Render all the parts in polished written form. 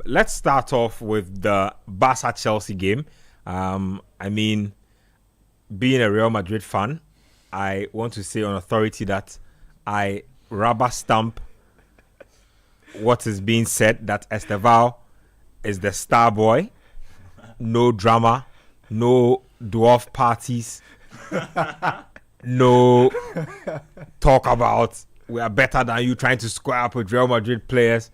Let's start off with the Barca-Chelsea game. I mean, being a Real Madrid fan, I want to say on authority that I rubber stamp what is being said, that Estevao is the star boy. No drama, no dwarf parties, no talk about we are better than you trying to square up with Real Madrid players.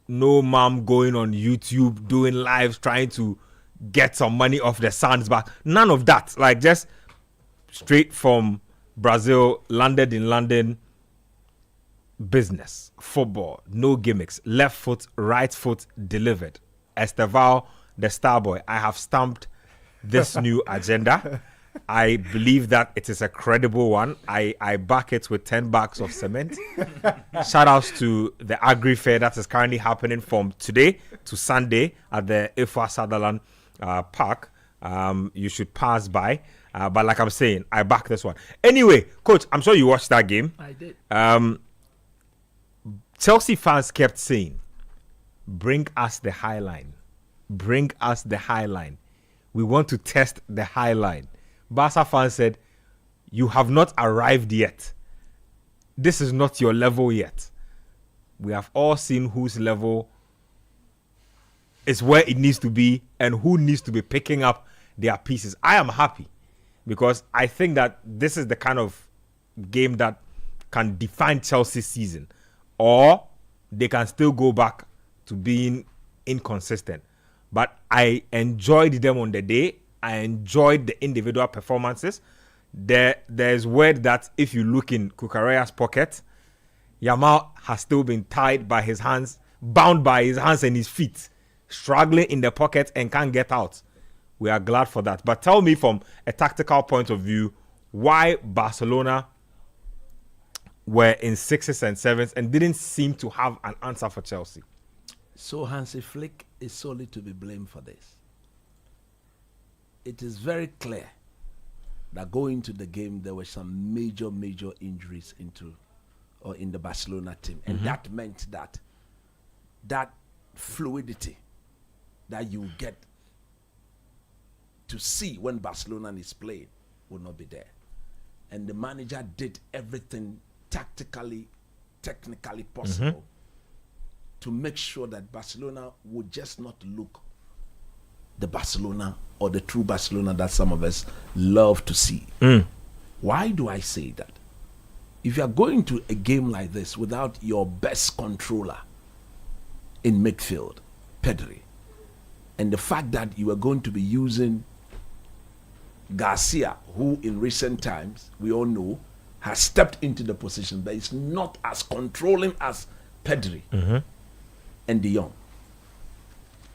No mom going on YouTube doing lives trying to get some money off the Suns back. None of that. Like, just straight from Brazil, landed in London. Business, football, no gimmicks. Left foot, right foot, delivered. Estevao, the star boy. I have stamped this new agenda. I believe that it is a credible one. I back it with 10 bags of cement. Shout outs to the Agri Fair that is currently happening from today to Sunday at the Ifwa Sutherland Park. You should pass by. But like I'm saying, I back this one. Anyway, Coach, I'm sure you watched that game. I did. Chelsea fans kept saying, bring us the high line. Bring us the high line. We want to test the high line. Barca fans said, you have not arrived yet. This is not your level yet. We have all seen whose level is where it needs to be and who needs to be picking up their pieces. I am happy because I think that this is the kind of game that can define Chelsea's season, or they can still go back to being inconsistent. But I enjoyed them on the day. I enjoyed the individual performances. There's word that if you look in Cucurella's pocket, Yamal has still been tied by his hands, bound by his hands and his feet, struggling in the pocket and can't get out. We are glad for that. But tell me from a tactical point of view, why Barcelona were in 6s and 7s and didn't seem to have an answer for Chelsea. So Hansi Flick is solely to be blamed for this. It is very clear that going into the game, there were some major injuries in the Barcelona team. And that meant that fluidity that you get to see when Barcelona is playing will not be there. And the manager did everything tactically, technically possible to make sure that Barcelona would just not look the Barcelona or the true Barcelona that some of us love to see. Why do I say that? If you are going to a game like this without your best controller in midfield, Pedri, and the fact that you are going to be using Garcia, who in recent times, we all know, has stepped into the position, but is not as controlling as Pedri and De Jong.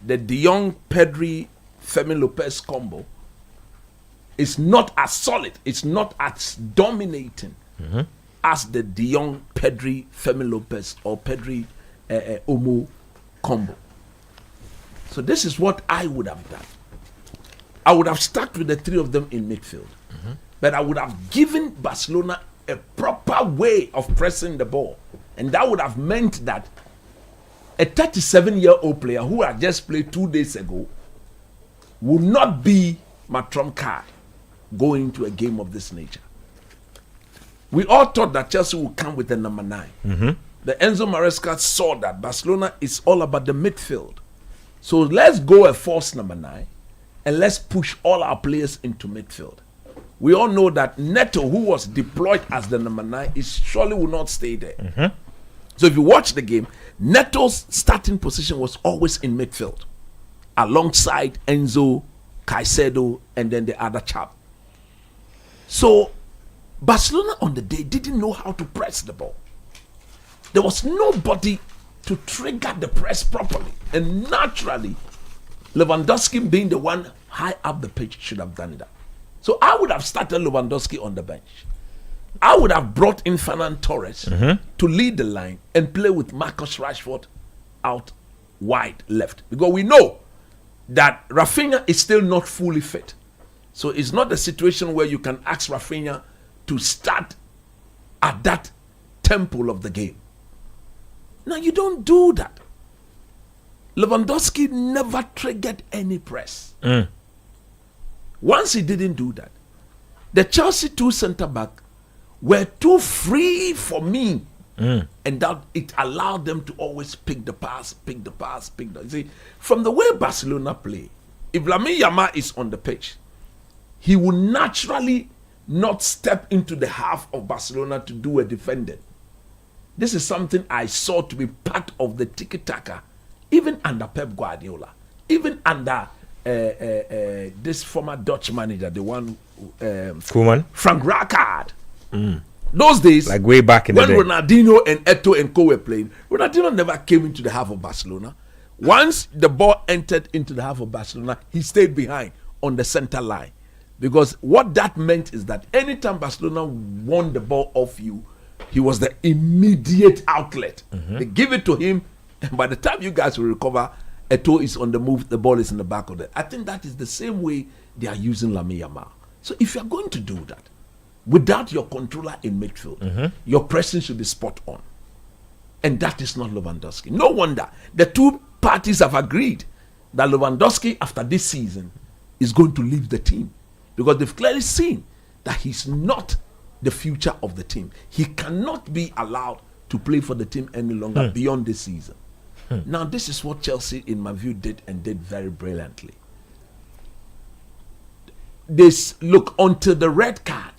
The De Jong, Pedri, Fermin Lopez combo is not as solid, it's not as dominating as the De Jong, Pedri, Fermin Lopez or Pedri, Omo combo. So this is what I would have done. I would have stuck with the three of them in midfield. But I would have given Barcelona a proper way of pressing the ball. And that would have meant that a 37-year-old player who had just played 2 days ago would not be my trump card going to a game of this nature. We all thought that Chelsea would come with the number 9. The Enzo Maresca saw that Barcelona is all about the midfield. So let's go a false number 9 and let's push all our players into midfield. We all know that Neto, who was deployed as the number 9, surely will not stay there. So if you watch the game, Neto's starting position was always in midfield, alongside Enzo, Caicedo, and then the other chap. So Barcelona on the day didn't know how to press the ball. There was nobody to trigger the press properly. And naturally, Lewandowski being the one high up the pitch should have done that. So I would have started Lewandowski on the bench. I would have brought in Fernan Torres to lead the line and play with Marcus Rashford out wide left. Because we know that Rafinha is still not fully fit. So it's not the situation where you can ask Rafinha to start at that tempo of the game. Now you don't do that. Lewandowski never triggered any press. Once he didn't do that, the Chelsea two centre-back were too free for me. And that it allowed them to always pick the pass. You see, from the way Barcelona play, if Lamine Yamal is on the pitch, he will naturally not step into the half of Barcelona to do a defending. This is something I saw to be part of the tiki-taka, even under Pep Guardiola, even under this former Dutch manager, the one Koeman? Frank Rijkaard. Those days, like way back in the when day, Ronaldinho and Eto'o and Co were playing, Ronaldinho never came into the half of Barcelona. Once the ball entered into the half of Barcelona, he stayed behind on the center line. Because what that meant is that anytime Barcelona won the ball off you, he was the immediate outlet. They give it to him, and by the time you guys will recover, Eto'o is on the move, the ball is in the back of it. I think that is the same way they are using Lamine Yamal. So if you're going to do that, without your controller in midfield, your pressing should be spot on. And that is not Lewandowski. No wonder the two parties have agreed that Lewandowski, after this season, is going to leave the team. Because they've clearly seen that he's not the future of the team. He cannot be allowed to play for the team any longer beyond this season. Now, this is what Chelsea, in my view, did very brilliantly. Look, until the red card,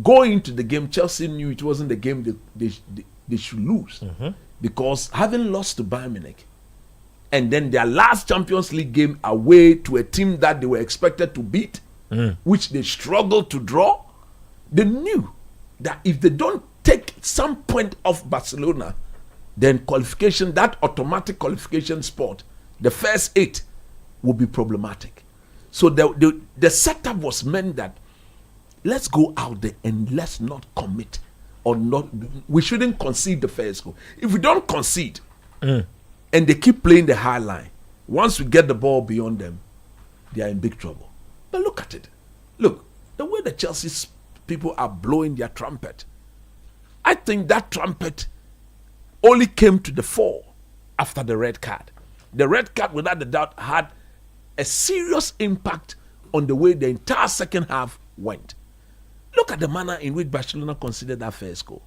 going into the game, Chelsea knew it wasn't the game they should lose. Because having lost to Bayern Munich, and then their last Champions League game away to a team that they were expected to beat, which they struggled to draw, they knew that if they don't take some point off Barcelona, then qualification, that automatic qualification spot, the first 8 will be problematic. So the setup was meant that let's go out there and let's not commit or not. We shouldn't concede the first goal. If we don't concede, and they keep playing the high line, once we get the ball beyond them, they are in big trouble. But look at it. Look, the way the Chelsea people are blowing their trumpet, I think that trumpet only came to the fore after the red card. The red card, without a doubt, had a serious impact on the way the entire second half went. Look at the manner in which Barcelona conceded that first goal.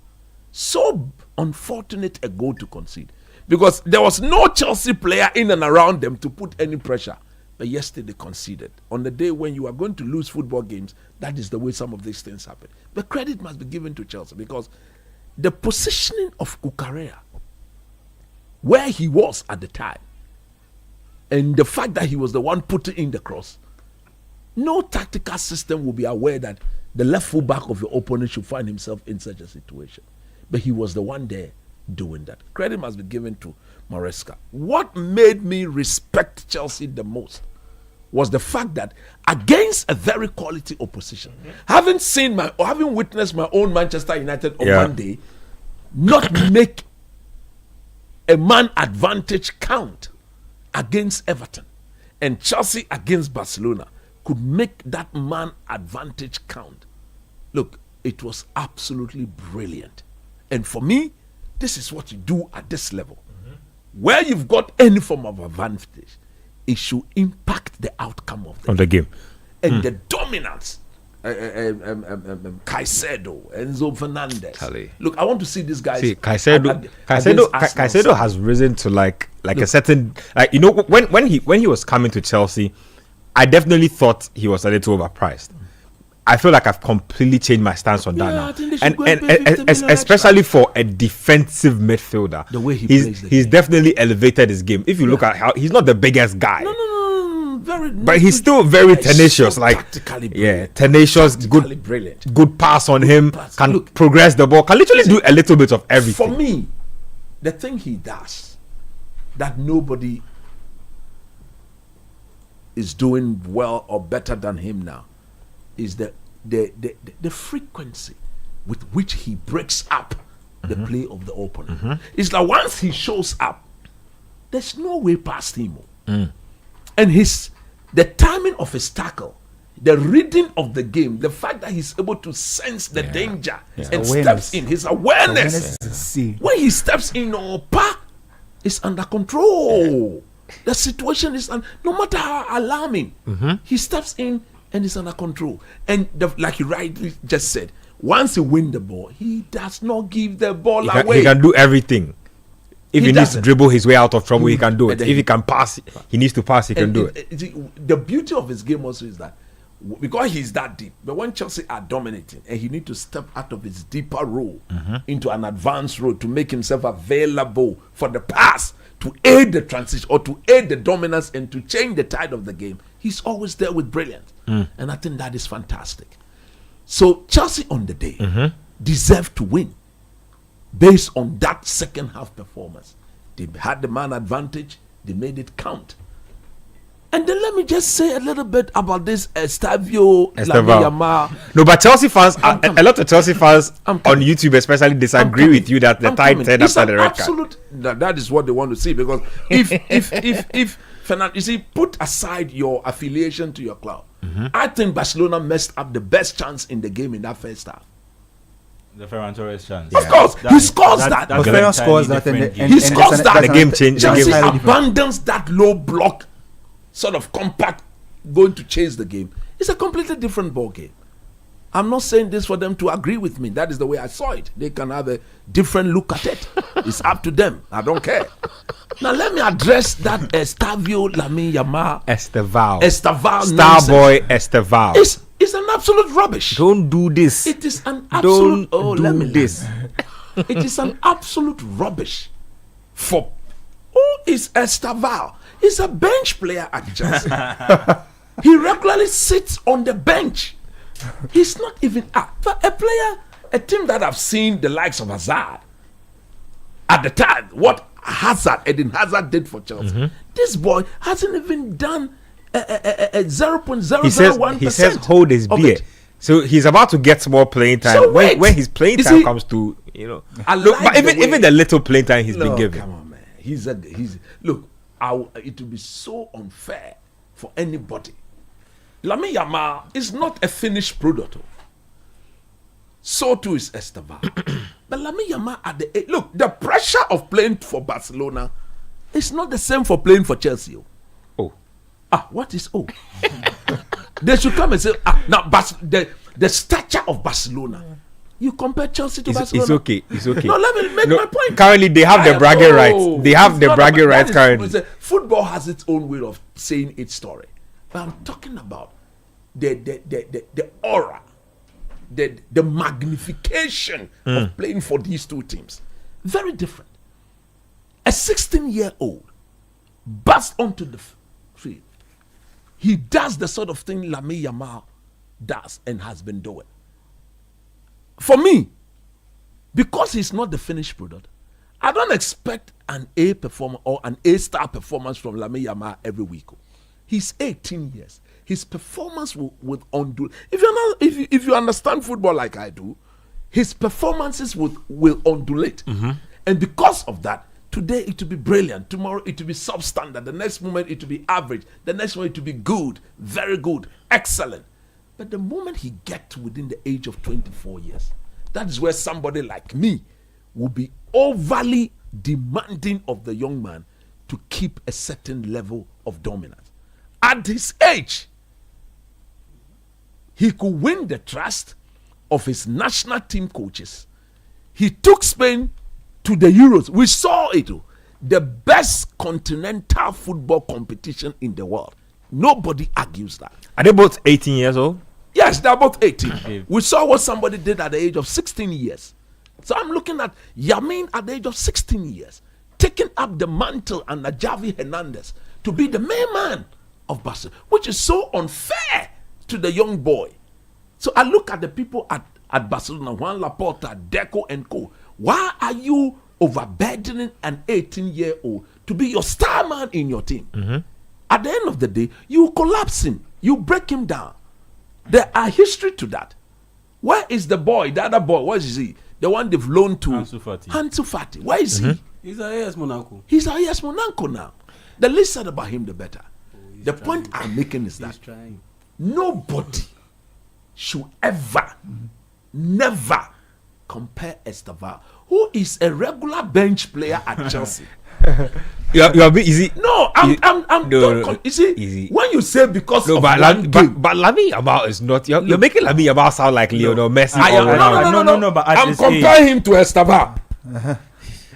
So unfortunate a goal to concede. Because there was no Chelsea player in and around them to put any pressure. But yesterday they conceded. On the day when you are going to lose football games, that is the way some of these things happen. But credit must be given to Chelsea, because the positioning of Cucurella, where he was at the time, and the fact that he was the one putting in the cross, no tactical system will be aware that the left full back of your opponent should find himself in such a situation. But he was the one there doing that. Credit must be given to Maresca. What made me respect Chelsea the most was the fact that against a very quality opposition, having witnessed my own Manchester United on Monday not make a man advantage count against Everton, and Chelsea against Barcelona could make that man advantage count. Look, it was absolutely brilliant. And for me, this is what you do at this level. Where you've got any form of advantage, it should impact the outcome of the game. And the dominance, Caicedo, Enzo Fernandez. Look, I want to see these guys. See, Caicedo has risen to like a certain, like, you know, when he was coming to Chelsea, I definitely thought he was a little overpriced. I feel like I've completely changed my stance on that now, and especially for a defensive midfielder, the way he's definitely elevated his game. If you look at how he's not the biggest guy, but he's still very tenacious. So like tenacious, brilliant, good pass on him, can progress the ball, can literally do a little bit of everything. For me, the thing he does that nobody is doing well or better than him now is the frequency with which he breaks up the play of the opponent. It's like once he shows up, there's no way past him. And the timing of his tackle, the reading of the game, the fact that he's able to sense the danger and steps in, his awareness. When he steps in, is under control. The situation is, no matter how alarming, he steps in and is under control. And like you rightly just said, once he wins the ball, he does not give the ball away. He can do everything. If he needs to dribble his way out of trouble, he can do it. If he can pass, he needs to pass, he can do it. The beauty of his game also is that because he's that deep, but when Chelsea are dominating and he needs to step out of his deeper role into an advanced role to make himself available for the pass, to aid the transition or to aid the dominance and to change the tide of the game, he's always there with brilliance. And I think that is fantastic. So Chelsea on the day deserve to win based on that second half performance. They had the man advantage, they made it count. And then let me just say a little bit about this Estevao. No, but Chelsea fans, a lot of Chelsea fans on YouTube especially disagree with you that the tide turned after the red card. That is what they want to see, because if Fernando, you see, put aside your affiliation to your club, I think Barcelona messed up the best chance in the game in that first half. The Ferran Torres chance. Of course, he scores that. Ferran scores that, and he scores that. The game changed. Chelsea abandons that low block, sort of compact, going to chase the game. It's a completely different ball game. I'm not saying this for them to agree with me. That is the way I saw it. They can have a different look at it. It's up to them. I don't care. Now let me address that Estevao, Yamal, Estevao, star boy Estevao. It's an absolute rubbish. Don't do this. It is an absolute. Don't do this. It is an absolute rubbish. For who is Estevao? He's a bench player at Chelsea. He regularly sits on the bench. He's not even but a team that have seen the likes of Hazard at the time, what Eden Hazard did for Chelsea. This boy hasn't even done a 0.001%. He says hold his beer. So he's about to get more playing time. So when his playing time comes to, look, but even the little playing time he's been given. Come on, man. It would be so unfair for anybody. Lamine Yamal is not a finished product. So too is Estevao. But Lamine Yamal the pressure of playing for Barcelona is not the same for playing for Chelsea. What is They should come and say now the stature of Barcelona. You compare Chelsea to Barcelona. It's okay. No, let me make my point. Currently, they have the bragging rights. They have the bragging rights currently. Football has its own way of saying its story. But I'm talking about the aura, the magnification of playing for these two teams. Very different. A 16-year-old busts onto the field. He does the sort of thing Lamine Yamal does and has been doing. For me, because he's not the finished product, I don't expect an A performer or an A-star performance from Lamine Yamal every week. He's 18 years. His performance will undulate. If you understand football like I do, his performances will undulate. And because of that, today it will be brilliant. Tomorrow it will be substandard. The next moment it will be average. The next one it will be good, very good, excellent. But the moment he gets within the age of 24 years, that is where somebody like me will be overly demanding of the young man to keep a certain level of dominance. At his age, he could win the trust of his national team coaches. He took Spain to the Euros. We saw it. The best continental football competition in the world. Nobody argues that. Are they both 18 years old? Yes, they're both 18. We saw what somebody did at the age of 16 years. So I'm looking at Yamin at the age of 16 years, taking up the mantle under Javi Hernandez to be the main man of Barcelona, which is so unfair to the young boy. So I look at the people at Barcelona, Juan Laporta, Deco and co. Why are you overburdening an 18-year-old to be your star man in your team? At the end of the day, you collapse him. You break him down. There are history to that. Where is the boy, the other boy? Where is he? The one they've loaned to? Hansi Flick. Where is he? He's at AS Monaco. He's at AS Monaco now. The least said about him, the better. The point I'm making is that nobody should ever, never compare Estevao, who is a regular bench player at Chelsea, You're easy. No, I'm No, you see, easy. when you say because No, of but one game, but Lamine Yamal is not. You're making Lamine Yamal sound like Lionel Messi I or am, Ronaldo. No, but at I'm his comparing him to Estevao.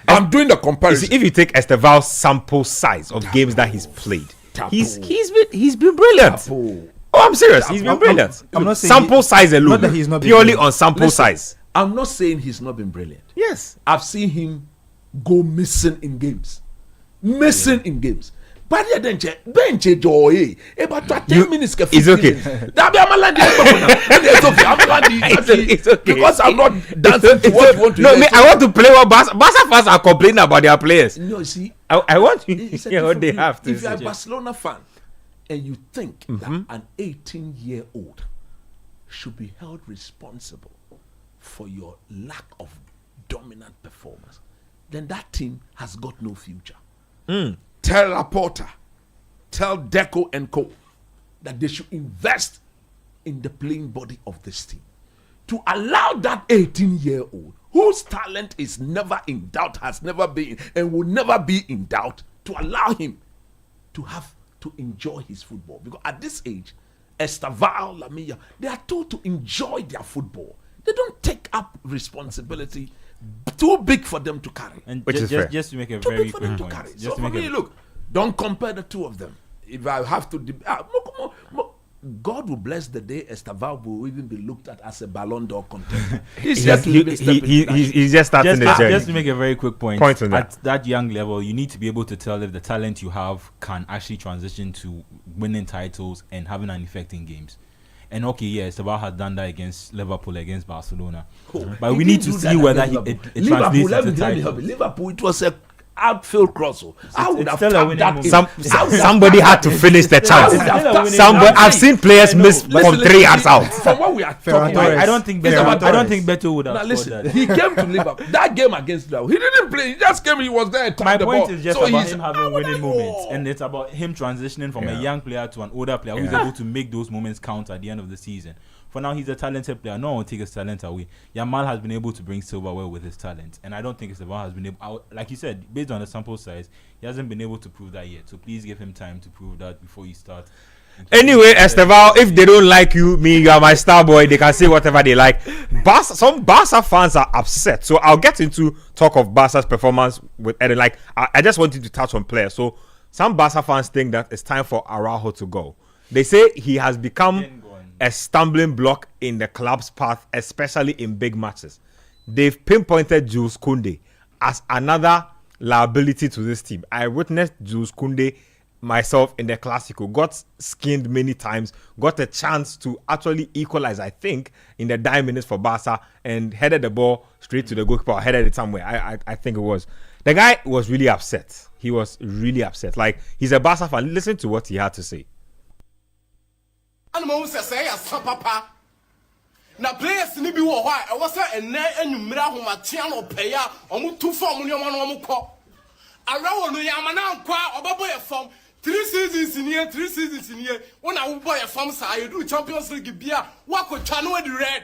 I'm doing the You comparison. see, if you take Estevao's sample size of games that he's played, Tapo. he's been brilliant. Tapo. Oh, I'm serious. He's been brilliant. I'm not saying sample size alone, not that he's not been purely brilliant. on sample Listen, size. I'm not saying he's not been brilliant. Yes. I've seen him go missing in games. In games. But yeah, then bench joy. About 10 minutes. It's okay. It's okay. Because I'm not dancing to what you want to No, hear. me, I want to play what Barca fans are complaining about their players. No, you see, I want you it's to a hear what they different have thing. to If you're a say. Barcelona fan and you think that an 18-year-old should be held responsible for your lack of dominant performance, then that team has got no future. Tell Laporta, tell Deco and Co that they should invest in the playing body of this team to allow that 18-year-old whose talent is never in doubt, has never been and will never be in doubt, to allow him to have to enjoy his football. Because at this age, Estevao, Lamilla, they are told to enjoy their football. They don't take up responsibility too big for them to carry. And Which is fair. just to make a Too very big for quick them to point. carry. Just So to for make me, a, look, don't compare the two of them. If I have to, God will bless the day Estevao will even be looked at as a Ballon d'Or contender. He's yet to even step into that. He's just starting the journey. just to make a very quick point on at that. that young level, you need to be able to tell if the talent you have can actually transition to winning titles and having an effect in games. And okay, yes, Estevao has done that against Liverpool, against Barcelona, but He we need didn't to do see that whether against it Liverpool. translates Let me into help you. titles. Liverpool, it was a outfield cross. I would it's have still a tapped winning that. moment. Somebody had to finish the chance. It's still a winning Somebody, moment. I've seen players miss from 3 yards out. From what we are Ferran talking Torres. about, I don't think It's Beto. about I don't Torres. think Beto would have Now scored listen, that. he came to Liverpool. That game against Liverpool, he didn't play. He just came. He was there. My tapped the point ball. is just So about he's- him having winning moments, and it's about him transitioning from Yeah. a young player to an older player who's Yeah. able to make those moments count at the end of the season. For now, he's a talented player. No one will take his talent away. Yamal has been able to bring silverware with his talent, and I don't think Estevao has been able. Like you said, based on the sample size, he hasn't been able to prove that yet. So please give him time to prove that before you start. Anyway, Estevao, if they don't like you, you are my star boy. They can say whatever they like. Some Barca fans are upset. So I'll get into talk of Barca's performance with Eden. Like I just wanted to touch on players. So some Barca fans think that it's time for Araujo to go. They say he has become a stumbling block in the club's path, especially in big matches. They've pinpointed Jules Koundé as another liability to this team. I witnessed Jules Koundé myself in the Clásico, got skinned many times, got a chance to actually equalize, I think, in the 9 minutes for Barca, and headed the ball straight to the goalkeeper, or headed it somewhere. I think it was. The guy was really upset. He was really upset. Like, he's a Barca fan. Listen to what he had to say. And mo say ya san papa na players ni bi wo ho a wo say enne anwumira homatea no peya omo tu form ni omo no omo kọ arawo no yama na nkwa obabo ye form 3 seasons in here 3 seasons in here wona wo boy ye form sa you do Champions League bia wakotwa no the red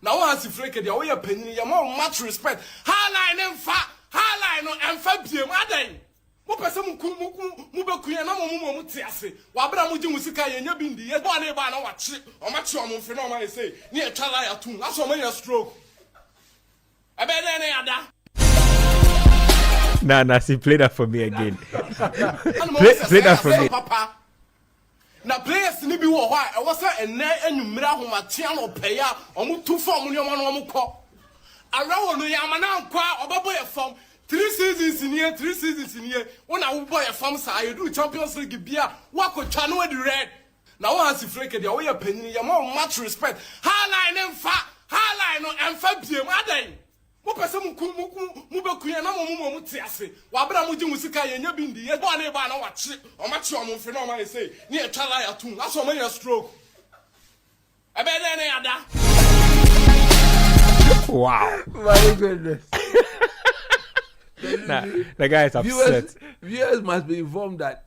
na wo Hansi Flick dia wo ye panyin ye mo much respect highline no emfa biem adan mo pese mu bekuya na mo tiase wa bra mo jimu sika ye nya bindi ye bo na ba na wa chi o ma chi o mo mfe na o ma say ni e twala ya tun aso mo ya stroke e be na ya da Nah, see, play that for me again. play that for me. Papa na players ni bi wo ho a e wo say enne anwumira homatea no peya omo tu form ni omo no omo kọ arawo no yama na nkwa obabo ye form 3 seasons in here 3 seasons in here wona wo boy form sa you do Champions League bia wakotwa no the red na wo Hansi Flick dia wo ye panyin ye mo much respect highline no emfa biem adan mo pese mu bekuya na mo tiase wa bra mo jimu sika ye nya bindi ye bo na ba na wa chi o ma chi o mo mfe na o ma say ni e twala ya tun aso mo ya stroke e be na ya da. Wow. My goodness. Nah, the guy is upset. Viewers must be informed that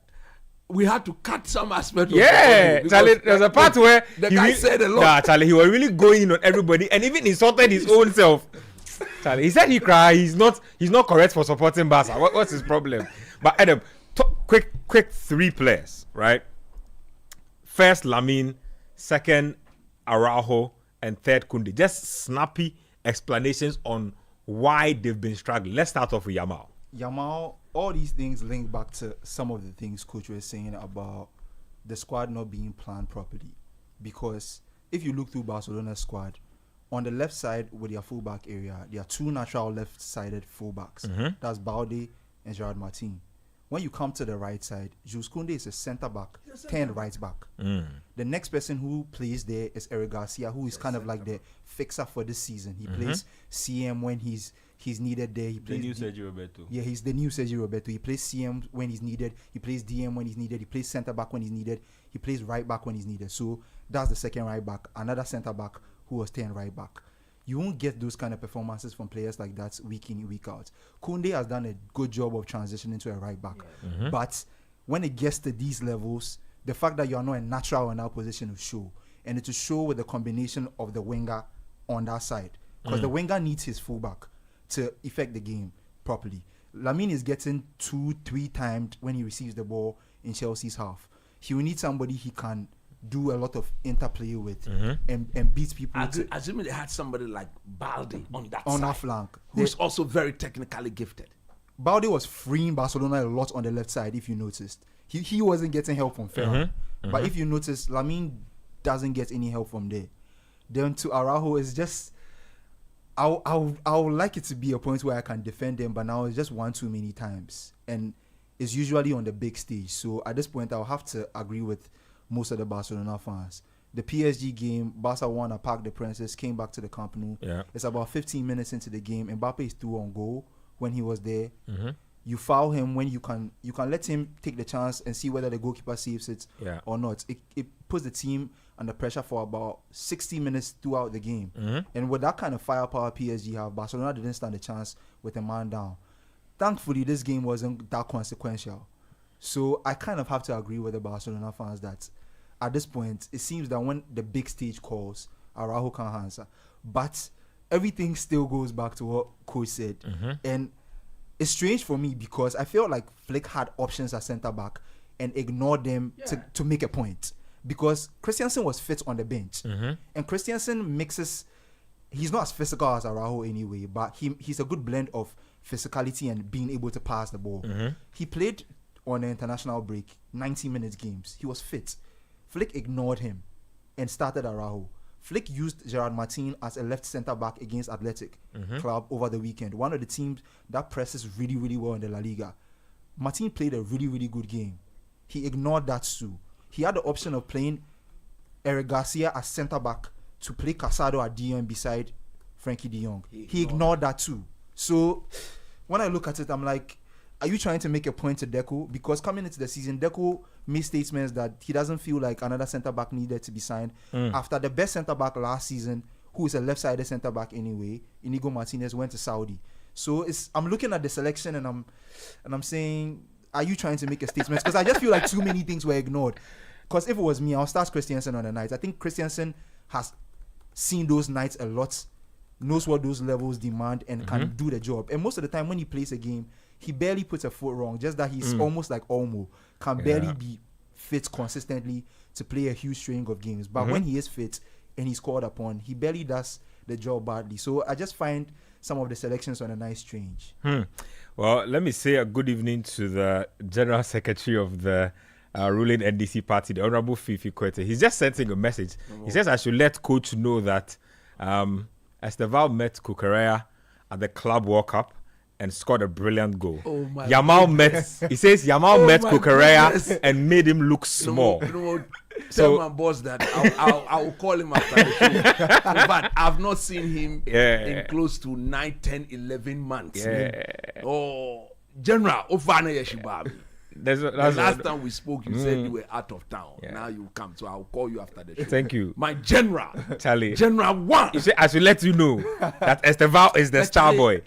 we had to cut some aspect of Yeah, the Charlie, there's a part where the guy said a lot. Nah, Charlie, he was really going in on everybody and even insulted his own self. Charlie, he said he cried. He's not correct for supporting Barca. What's his problem? But Adam, quick 3 players, right? First Lamine, second Araujo, and third Koundé. Just snappy explanations on why they've been struggling. Let's start off with Yamal. Yamal, all these things link back to some of the things Coach was saying about the squad not being planned properly. Because if you look through Barcelona's squad, on the left side with their fullback area, there are 2 natural left-sided fullbacks. That's Balde and Gerard Martin. When you come to the right side, Jules Koundé is a centre-back, turned right-back. The next person who plays there is Eric Garcia, who is kind of like the fixer for this season. He plays CM when he's needed there. He plays the new Sergio Roberto. Yeah, he's the new Sergio Roberto. He plays CM when he's needed. He plays DM when he's needed. He plays centre-back when he's needed. He plays right-back when he's needed. So that's the second right-back. Another centre-back who was turned right-back. You won't get those kind of performances from players like that week in, week out. Koundé has done a good job of transitioning to a right back. But when it gets to these levels, the fact that you are not a natural in that position will show. And it will show with the combination of the winger on that side. Because the winger needs his fullback to effect the game properly. Lamine is getting 2-3 times when he receives the ball in Chelsea's half. He will need somebody he can do a lot of interplay with and beat people. Assuming they had somebody like Balde on that on side, our flank, who's also very technically gifted. Balde was freeing Barcelona a lot on the left side. If you noticed, he wasn't getting help from Ferran. But if you notice, Lamine doesn't get any help from there. Then to Araujo is just. I would like it to be a point where I can defend him, but now it's just one too many times, and it's usually on the big stage. So at this point, I'll have to agree with most of the Barcelona fans. The PSG game, Barca won at Parc des Princes, came back to the Camp Nou. It's about 15 minutes into the game. Mbappe is through on goal when he was there. You foul him when you can let him take the chance and see whether the goalkeeper saves it or not. It puts the team under pressure for about 60 minutes throughout the game. And with that kind of firepower PSG have, Barcelona didn't stand a chance with a man down. Thankfully, this game wasn't that consequential. So I kind of have to agree with the Barcelona fans that at this point, it seems that when the big stage calls, Araujo can't answer. But everything still goes back to what Coach said. And it's strange for me because I feel like Flick had options at centre-back and ignored them to make a point. Because Christensen was fit on the bench. And Christensen mixes... He's not as physical as Araujo anyway, but he's a good blend of physicality and being able to pass the ball. He played on an international break, 90 minutes games. He was fit. Flick ignored him and started Araujo. Flick used Gerard Martin as a left centre-back against Athletic Club over the weekend. One of the teams that presses really, really well in the La Liga. Martin played a really, really good game. He ignored that too. He had the option of playing Eric Garcia as centre-back to play Casado at DM beside Frankie de Jong. He ignored that too. So when I look at it, I'm like, are you trying to make a point to Deco? Because coming into the season, Deco made statements that he doesn't feel like another centre-back needed to be signed. After the best centre-back last season, who is a left-sided centre-back anyway, Inigo Martinez, went to Saudi. So I'm looking at the selection and I'm saying, are you trying to make a statement? Because I just feel like too many things were ignored. Because if it was me, I'll start Christensen on the nights. I think Christensen has seen those nights a lot, knows what those levels demand, and can do the job. And most of the time when he plays a game, he barely puts a foot wrong. Just that he's almost like Olmo, can barely be fit consistently to play a huge string of games. But when he is fit and he's called upon, he barely does the job badly. So I just find some of the selections on a nice strange. Well, let me say a good evening to the General Secretary of the ruling NDC party, the Honorable Fifi Kwete. He's just sending a message. He says I should let Coach know that Estevao met Cucurella at the Club World Cup and scored a brilliant goal. Yamal met Cucurella and made him look small. Tell my boss that I'll call him after the show. But I've not seen him in close to 9, 10, 11 months. General Ofana Yeshibabi. Last time we spoke, you said you were out of town. Now you come, so I'll call you after the show. Thank you. My general. Charlie. General 1. You say, I should let you know that Estevao is the star boy.